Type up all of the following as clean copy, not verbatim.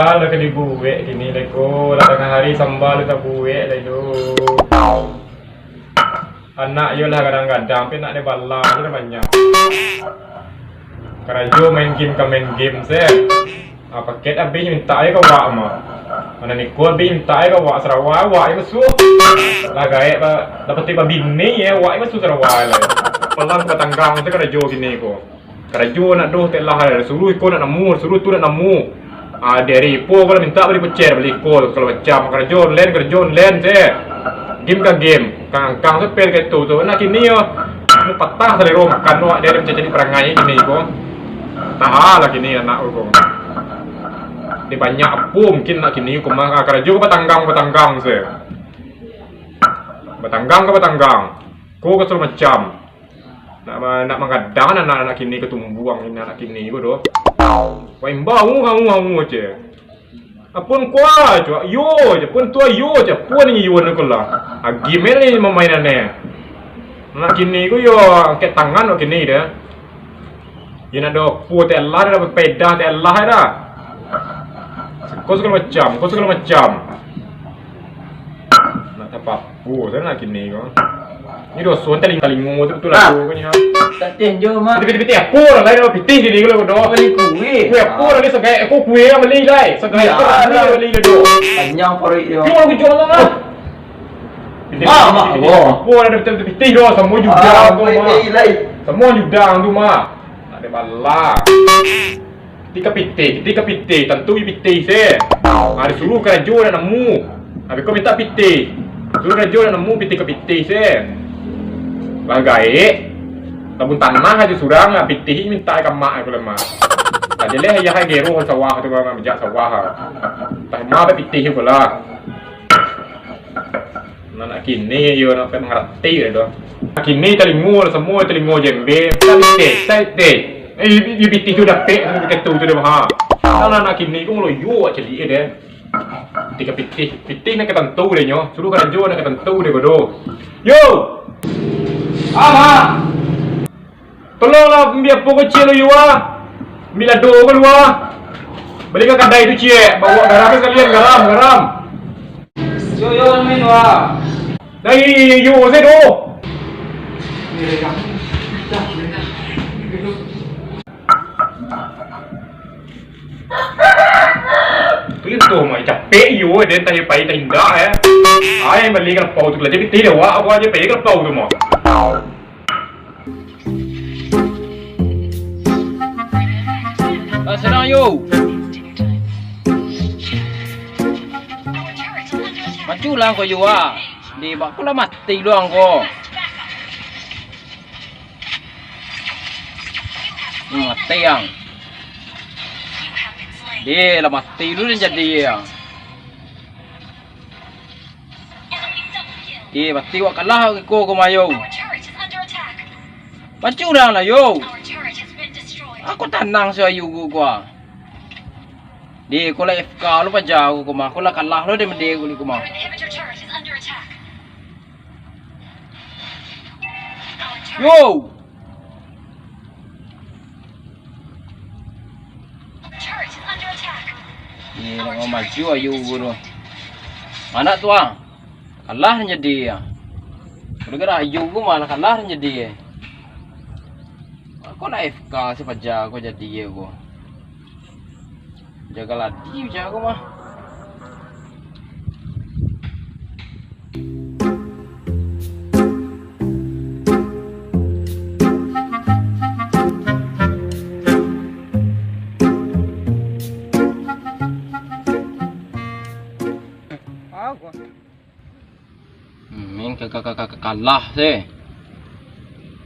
Halo ke gue kini leko lah tengah hari sambal tak gue lah itu anak yo lah kadang-kadang tapi nak dia bala dia banyak kerajo main game saya paket habis minta aja kau wak mah mana ni kau habis minta aja kau wak Sarawak wak itu suh lah gaya dapat tiba bini ya wak itu suh Sarawak lah pelan ke tanggang itu kerajo gini ko kerajo nak doh telah suruh kau nak namu suruh tu nak namu dari po kalau minta beli pecer beli kol kalau macam kerja online saya game kang sepel kayak tu nak kini yo mau patah dari rumah makan wak dari menjadi perangai ini ko tahan lah kini anak ko di banyak apa mungkin nak kini ko mah kerja ke batanggang saya batanggang ko kesel macam nak mengadang anak kini ketumbuang ini anak kini ko doh wah imbau kamu aja apun kuah cua yo aja pun tua yo aja pun ini yo nak lah gimana ni memainannya nak kini ko yo angkat tangan kok kini dah ini ada pu telah ada peda telah ada kau segala macam nak apa pu saya nak kini ko ini dosuan telingo tu betul lah ko ni ha tak tenjo mah piti apa orang lain apa piti jadi ko doh beli kue apa orang ni segai aku kue beli lai segai aku beli doh panjang pori dia jual lah mak apa ada betul piti doh semua juga tu mah semua juga tu mah ada bala ketika piti tentu piti se ada suruh kerja nak nemu habis kau minta piti suruh kerja nak nemu piti se bagai tabun tanah aja surang lah pitih minta ikan mak aku lemah tadi leh ya hai gero sawah tu kan bijak sawah tak mau pe pitih pula nak kini yo nak mengerti tu kini telingo semua telingo jembe tete you pitih tu dah pe begitu tu dah ha nak kini ku lo yo jadi deh ketika pitih nak ketentu deh nyo suruh kerja nak ketentu deh bodoh yo ama tolonglah biar pokok kecil lu yuah bila do keluar beli ke kedai itu cie bawa garam sekalian garam yo min wah nah yo saya do itu mah capek yo dia tadi pai tak indah ya ai beli ke pau tu lah jadi tidak wah aku aja pergi ke pau tu mah senang yo maju lang ko yo di bak ko la mati luang ko mati yang di la mati dulu jadi yang di mati wak kalah ko mayo Maju dah lah yo. Our turret has been destroyed. Aku tenang si ayu gua. Di ko la FK lu pa jauh ko ma. Ko la kalah lu de mede ko li ko ma. Our inhibitor turret is under attack. Our turret, Yo. turret is under attack. Ni nak maju ayu guru. Mana tu ah? Kalah jadi ya. Kalau kira ayu gua malah kalah jadi. Aku nak FK si paja aku jadi ya gua. Jagalah dia jago mah. Main kalah sih.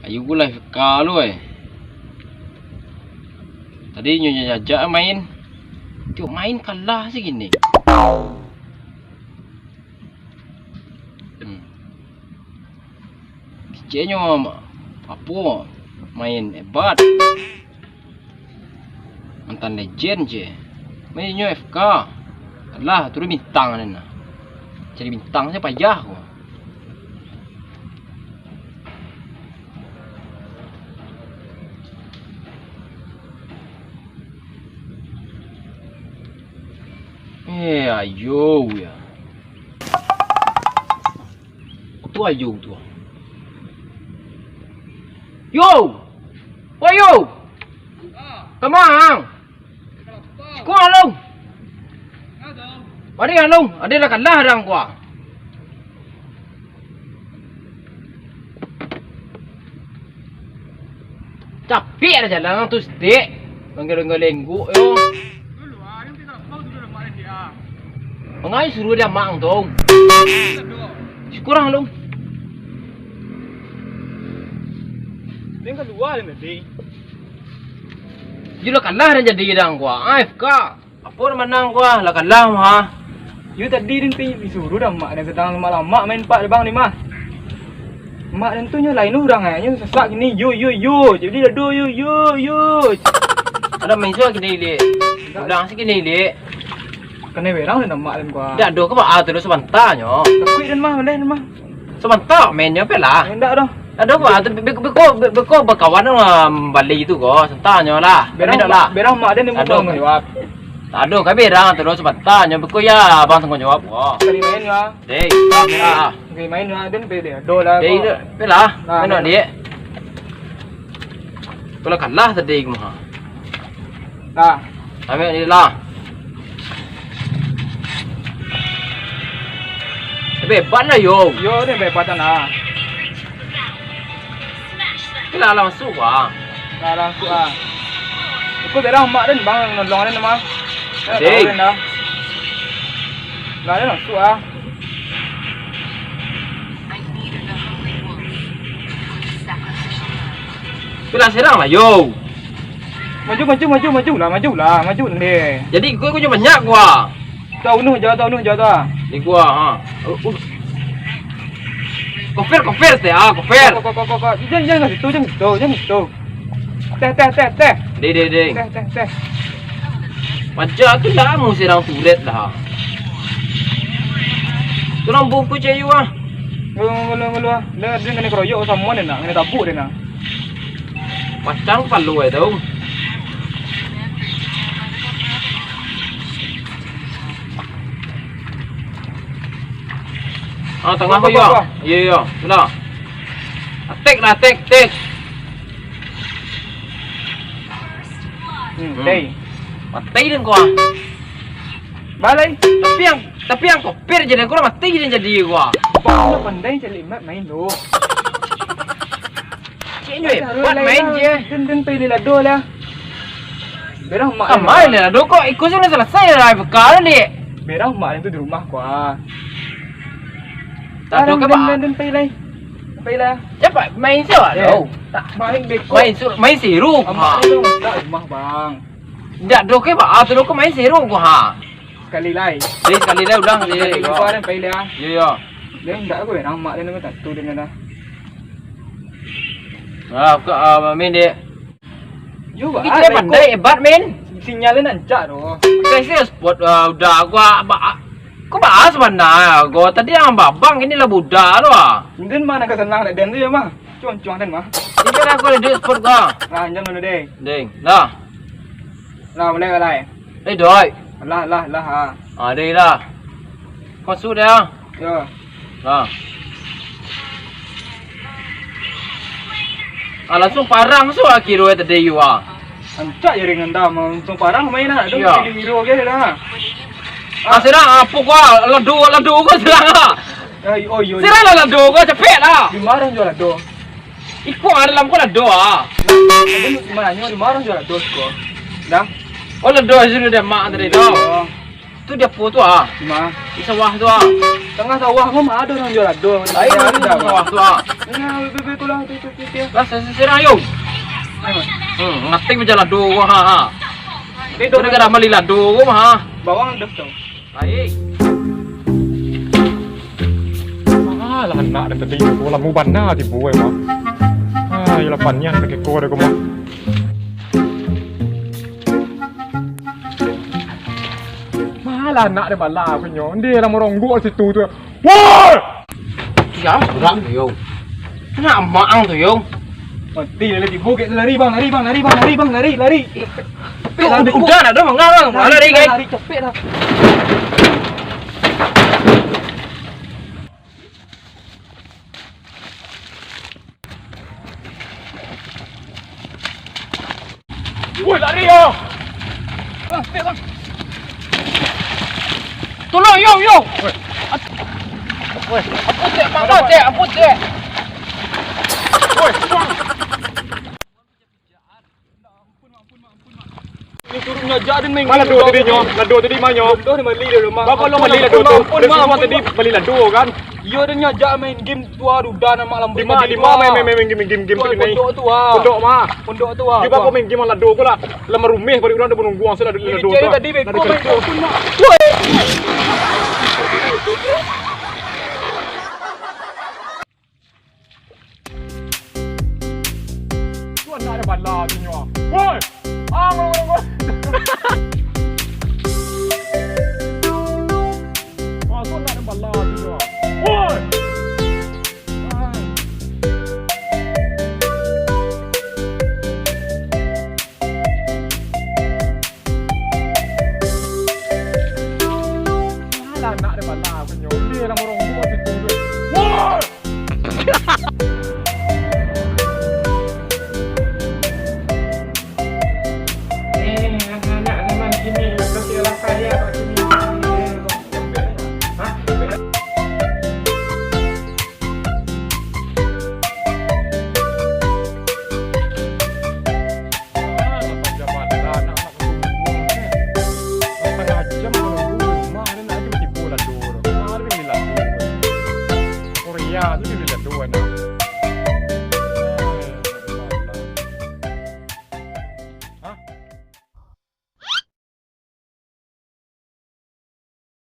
Ayu gula kalau tadi nyonya aja main. Tengok main kalah sih gini. Kecilnya apa main hebat. Mantan legend je. Mainnya FK. Kalah turun bintang ni nah. Jadi bintang saya payah kok. Ayo ya. Tu ayo tu. Yo. Wah yo. Tamang. Ku along. Mari along. Ada dah kalah dah ku. Capek dah jalan tu stik. Menggeleng-gelenggu yo. Mengai suruh dia mang dong. Kurang long. Dia keluar ni. Jula kalah dan jadi dang gua. AFK. Apa menang gua? Lah kalah mah. You tadi din disuruh dah mak dan sedang lama-lama main pak bang ni mah. Mak dan tu nya lain orang nya sesak gini. Yo. Jadi dah yo. Ada main suah kini le. Ulang sikit ni le. Kena berang dan mak dan gua. Dak do ke ba terus sebentar nyo. Takui dan mah dan. Sebentar mainnya pe lah. Endak dah. Ada ba beko berkawan dengan Bali itu ko. Sebentar nyo lah. Berang lah. Berang mak dan ni mau jawab. Aduh, kami berang terus sebentar nyo beko ya abang tengok jawab ko. Kali main ya. Dek, ah. Kali main ya dan pe dia. Do lah. Dek, pe lah. Mana dia? Kalau kalah tadi mah. Dah. Ambil ni lah. Hebat lah yo. Yo ni bebatan lah. Kila lah masuk ah. Dah langsung ah. Aku berang mak dan bang nolong dan mah. Dek. Dah langsung ah. Kila serang lah yo. Maju lah ni. Jadi kau cuma banyak gua. Tahu nu jauh tu. Di gua ha. Kofer teh ah, kofer. Kok. Jangan situ. Teh. Dek. Teh. Macam tu lah mu serang turet lah. Tolong bungkus cayu ah. Ngelu. Dia kena keroyok sama ni nak, kena tabuk dia nak. Macam palu tu. Ah, tengah kau yo. Ya. Sudah. Attack. Dei. Mati dan gua. Balai. Tapi yang koper jadi gua mati jadi gua. Bang pandai cari main tu. Cik buat main je. Dan pilih lah do lah. Berang mak. Main lah. Dok kok ikut sudah selesai lah bekal ni. Berang mak itu di rumah gua. Tak ada ke pak? Dan pilih. Cepat main siapa? Tahu. Main beko. Main seru. Mak itu tak rumah bang. Tak ada ke pak? Atau kau main seru gua ha. Sekali lai. Jadi sekali dah udah sekali. Gua dan pilih ah. Ya. Dia enggak aku berang mak dia nak tu dia dah. Min dia. Yo ba. Kita pandai hebat Min. Sinyalnya nancak doh. Kasi sport udah gua kau bahas mana? Gua tadi yang babang ini lah budak tu ah. Den mana kesenang nak den tu ya mah. Cuan den mah. Ini kan aku ada sport gua. Nah, jangan mana deh. Ding, lah. Lah boleh alai. Doi. Lah ha. Dei lah. Kau sudah. Yo. Lah. Langsung parang so kira tadi you ah. Ancak ya ringan dah, mau parang main nak. Dong Ya. jadi hero ke dah. Serang apa gua ladu gua serang ah. Oh yo. Serang lah ladu gua cepet lah. Di marah jual do. Ikut ada dalam gua ladu ah. Di mana nyo di marah jual do ko. Dah. Oh ladu sini dia mak tadi tu. Oh. Tu dia po tu ah. Di mana? Di sawah tu ah. Tengah sawah mah ada orang jual do. Lain di sawah tu ah. Nah, bebe tu lah tu. Lah serang yo. Ngetik macam ladu gua ha. Itu negara mali ladu gua mah ha. Bawang def tu. Baik. Lah anak dan tadi gua lah mu bana ti boy mah. Yalah panyan ke ko de ko mah. Malah anak dia bala punya. Dia lah morong gua situ tu. Woi! Siapa kurang tu yo. Nak maang tu yo. Mati lah di bukit lari. Udah nak dah mangang bang. Lari guys. Lari cepet dah. Woi lari yo. Tolong yo. Woi. Ampun cek. Woi. Ni turunnya jadi meng. Mana ladu tadi nyo? Ladu tadi mah nyo. Do ni mali dia rumah. Bapa lo beli ladu tu. Semua tadi beli ladu kan. Yo dia nyajak main game tua duda nama malam Di mana main game ni. Pondok tu ah. Pondok tu ah. Juga kau main game ladu ko lah. Lama rumeh balik orang dah menunggu ang sila ladu tu. Jadi tadi beko main pun mak. Tuan nak ada bala tu nyo. Woi! Ah, ngomong.